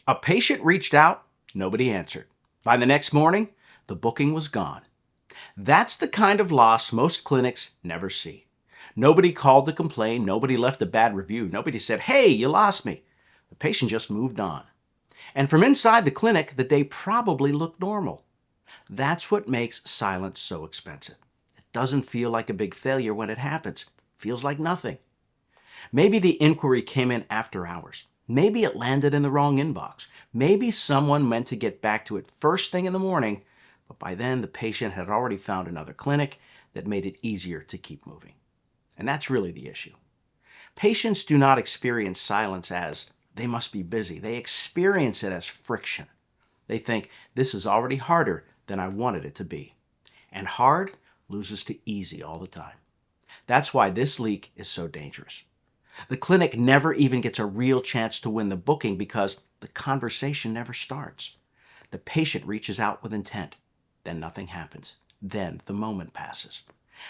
A patient reached out, nobody answered. By the next morning, the booking was gone. That's the kind of loss most clinics never see. Nobody called to complain, nobody left a bad review, nobody said, "Hey, you lost me." The patient just moved on. And from inside the clinic, the day probably looked normal. That's what makes silence so expensive. It doesn't feel like a big failure when it happens. It feels like nothing. Maybe the inquiry came in after hours. Maybe it landed in the wrong inbox. Maybe someone meant to get back to it first thing in the morning, but by then the patient had already found another clinic that made it easier to keep moving. And that's really the issue. Patients do not experience silence as they must be busy. They experience it as friction. They think this is already harder than I wanted it to be. And hard loses to easy all the time. That's why this leak is so dangerous. The clinic never even gets a real chance to win the booking because the conversation never starts. The patient reaches out with intent. Then nothing happens. Then the moment passes.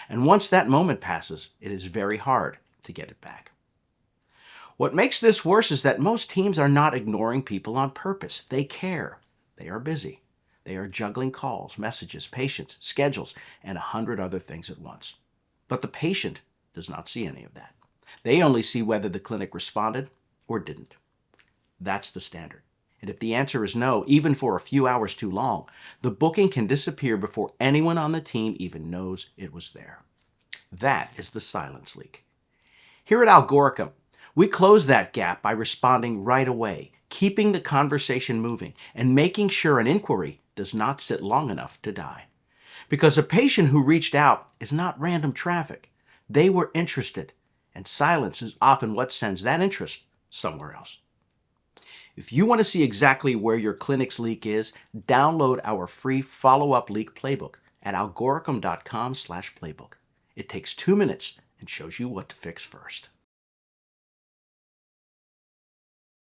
And once that moment passes, it is very hard to get it back. What makes this worse is that most teams are not ignoring people on purpose. They care. They are busy. They are juggling calls, messages, patients, schedules, and 100 other things at once. But the patient does not see any of that. They only see whether the clinic responded or didn't. That's the standard. And if the answer is no, even for a few hours too long, the booking can disappear before anyone on the team even knows it was there. That is the silence leak. Here at Algoricum, we close that gap by responding right away, keeping the conversation moving, and making sure an inquiry does not sit long enough to die. Because a patient who reached out is not random traffic. They were interested, and silence is often what sends that interest somewhere else. If you want to see exactly where your clinic's leak is, download our free follow-up leak playbook at algoricum.com/playbook. It takes 2 minutes and shows you what to fix first.